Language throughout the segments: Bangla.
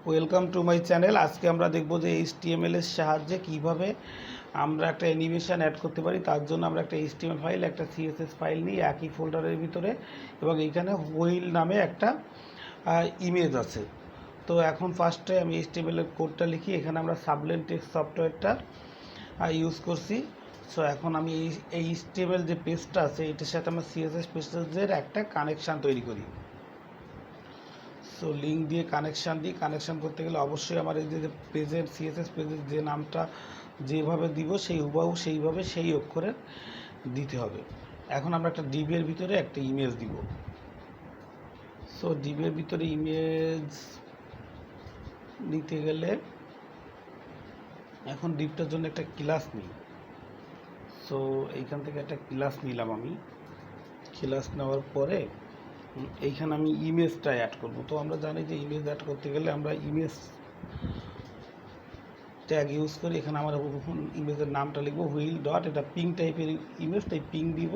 Welcome to my channel. আজকে আমরা দেখব যে HTML এর সাহায্যে কিভাবে আমরা একটা অ্যানিমেশন অ্যাড করতে পারি। তার জন্য আমরা একটা HTML ফাইল, একটা CSS ফাইল নিই একই ফোল্ডারের ভিতরে, এবং এইখানে হুইল নামে একটা ইমেজ আছে। তো এখন ফার্স্টে আমি HTML এর কোডটা লিখি। এখানে আমরা সাবলেম টেক্সট সফটওয়্যারটা ইউজ করছি। সো এখন আমি এই HTML যে পেজটা আছে এটার সাথে আমার CSS পেজের একটা কানেকশান তৈরি করি। সো লিঙ্ক দিয়ে কানেকশান দিই। কানেকশান করতে গেলে অবশ্যই আমার এই যে পেজের CSS পেজের যে নামটা যেভাবে দিব সেই হুবহু সেইভাবে সেই অক্ষরে দিতে হবে। এখন আমরা একটা ডিবের ভিতরে একটা ইমেজ দিব। সো ডিবের ভিতরে ইমেজ নিতে গেলে এখন ডিবটার জন্য একটা ক্লাস নিই। সো এইখান থেকে একটা ক্লাস নিলাম আমি। ক্লাস নেওয়ার পরে এইখানে আমি ইমেজটা অ্যাড করব। তো আমরা জানি যে ইমেজ অ্যাড করতে গেলে আমরা ইমেজ ট্যাগ ইউজ করি। এখানে আমরা ইমেজের নামটা লিখবো হুইল ডট, এটা পিং টাইপের ইমেজ, তাই পিং দিব,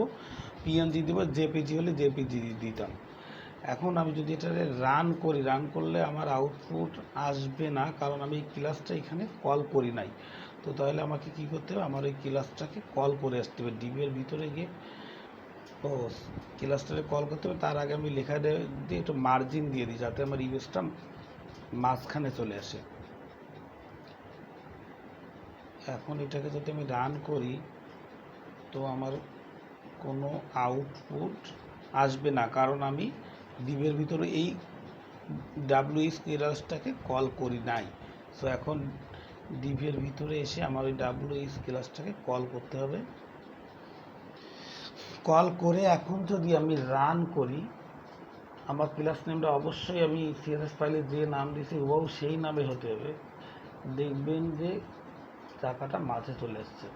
পিএনজি দিব, জেপিজি হলে জেপিজি দিতাম। এখন আমি যদি এটা রান করি, রান করলে আমার আউটপুট আসবে না, কারণ আমি এই ক্লাসটা এখানে কল করি নাই। তো তাহলে আমাকে কি করতে হবে, আমার এই ক্লাসটাকে কল করে আসতে হবে ডিবের ভিতরে গিয়ে। ও ক্লাসটাকে কল করতে হবে, তার আগে আমি লেখা দিয়ে একটু মার্জিন দিয়ে দিই যাতে আমার ইমেজটা মাঝখানে চলে আসে। এখন এটাকে যদি আমি রান করি তো আমার কোনো আউটপুট আসবে না, কারণ আমি ডিবের ভিতরে এই ডাব্লিউ ক্লাসটাকে কল করি নাই। সো এখন ডিবের ভিতরে এসে আমার ওই ডাব্লিউ ক্লাসটাকে কল করতে হবে। কল করে এখন যদি আমি রান করি, আমার ক্লাস নেমটা অবশ্যই আমি CSS ফাইলে যে নাম দিয়েছি ও সেই নামে হতে হবে। দেখবেন যে চাকাটা মাঝে চলে এসছে।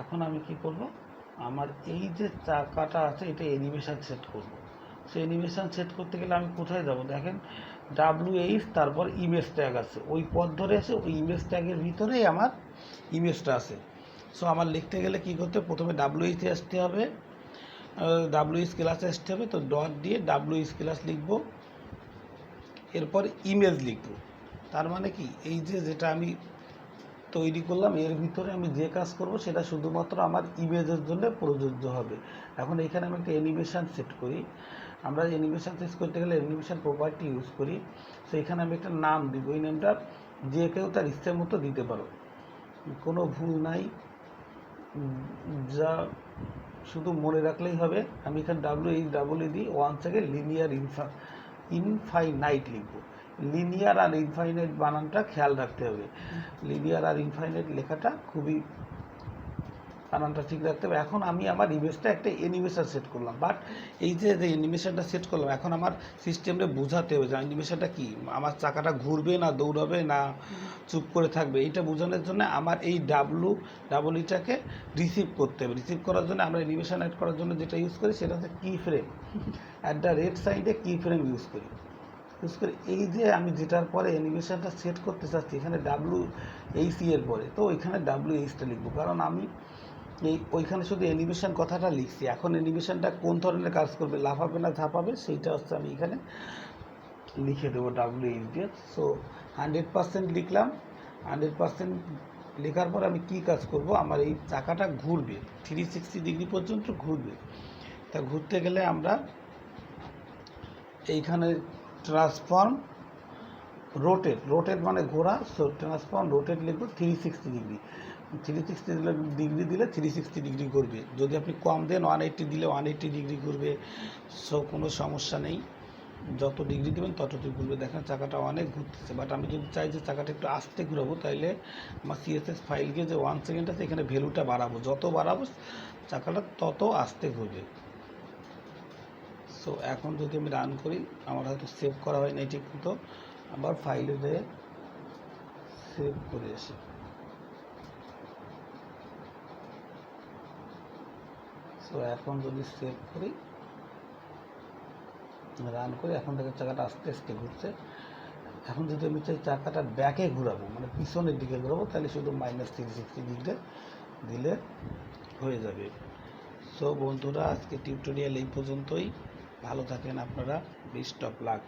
এখন আমি কি করব, আমার এই যে চাকাটা আছে এটা অ্যানিমেশন সেট করব। সেই অ্যানিমেশন সেট করতে গেলে আমি কোথায় যাব, দেখেন WH তারপর ইমেজ ট্যাগ আছে, ওই পথ ধরে আছে, ওই ইমেজ ট্যাগের ভিতরেই আমার ইমেজটা আছে। সো আমার লিখতে গেলে কি করতে, প্রথমে WH আসতে হবে, WH ক্লাসে আসতে হবে। তো ডট দিয়ে WH ক্লাস লিখব, এরপর ইমেজ লিখব। তার মানে কি, এই যে যেটা আমি তৈরি করলাম এর ভিতরে আমি যে কাজ করব সেটা শুধুমাত্র আমার ইমেজের জন্য প্রযোজ্য হবে। এখন এখানে আমি একটা অ্যানিমেশন সেট করি। আমরা অ্যানিমেশন সেট করতে গেলে অ্যানিমেশন প্রপার্টি ইউজ করি। তো এখানে আমি একটা নাম দিব, ওই নামটা যে কেউ তার ইচ্ছা মতো দিতে পারো, কোনো ভুল নাই, যা শুধু মনে রাখলেই হবে। আমি এখানে WH দিই, ওয়ান সেকেন্ড লিনিয়ার ইনফাইনাইট লিখব। লিনিয়ার আর ইনফাইনাইট বানানটা খেয়াল রাখতে হবে। লিনিয়ার আর ইনফাইনাইট লেখাটা খুবই বানানটা ঠিক রাখতে হবে। এখন আমি আমার ইমেজটা একটা অ্যানিমেশন সেট করলাম, বাট এই যে অ্যানিমেশনটা সেট করলাম এখন আমার সিস্টেমে বোঝাতে হবে যে অ্যানিমেশনটা কি, আমার চাকাটা ঘুরবে না দৌড়াবে না চুপ করে থাকবে, এইটা বোঝানোর জন্য আমার এই ডাবলইটাকে রিসিভ করতে হবে। রিসিভ করার জন্য আমরা অ্যানিমেশন অ্যাড করার জন্য যেটা ইউজ করি সেটা হচ্ছে কি ফ্রেম। @সাইডে কি ফ্রেম ইউজ করি। এই যে আমি যেটার পরে অ্যানিমেশনটা সেট করতে চাচ্ছি এখানে WH এর পরে, তো ওইখানে WHটা লিখবো, কারণ আমি ওইখানে শুধু অ্যানিমেশন কথাটা লিখছি। এখন অ্যানিমেশনটা কোন ধরনের কাজ করবে, লাফাবে না ঝাঁপাবে, সেইটা হচ্ছে আমি এখানে লিখে দেবো WH দিয়ে। সো 100% লিখলাম। 100% লেখার পর আমি কি কাজ করব, আমার এই চাকাটা ঘুরবে 360 ডিগ্রি পর্যন্ত ঘুরবে। তা ঘুরতে গেলে আমরা এইখানে ট্রান্সফর্ম রোটেট মানে ঘোরা। সো ট্রান্সফর্ম রোটেট লিখবো 360 ডিগ্রি। 360 ডিগ্রি দিলে 360 ডিগ্রি ঘুরবে। যদি আপনি কম দেন 180 দিলে 180 ডিগ্রি ঘুরবে। সো কোনো সমস্যা নেই, যত ডিগ্রি দেবেন ততটুকু ঘুরবে। দেখেন চাকাটা অনেক ঘুরতেছে, বাট আমি যদি চাই যে চাকাটা একটু আস্তে ঘুরাবো, তাইলে আমার CSS ফাইলকে যে 1 সেকেন্ড আছে এখানে ভ্যালুটা বাড়াবো, যত বাড়াবো চাকাটা তত আস্তে ঘুরবে। সো এখন যদি আমি রান করি, আমার হয়তো সেভ করা হয় না ঠিক মতো, আবার ফাইলে যেয়ে সেভ করে আসি। সো এখন যদি সেভ করি, রান করি, এখন দেখেন চাকাটা আস্তে আস্তে ঘুরছে। এখন যদি আমি চাই চাকাটা ব্যাকে ঘুরাবো, মানে পিছনের দিকে ঘুরাবো, তাহলে শুধু -360 ডিগ্রি দিলে হয়ে যাবে। সো বন্ধুরা, আজকে টিউটোরিয়াল এই পর্যন্তই। ভালো থাকেন আপনারা, বেস্ট অফ লাক।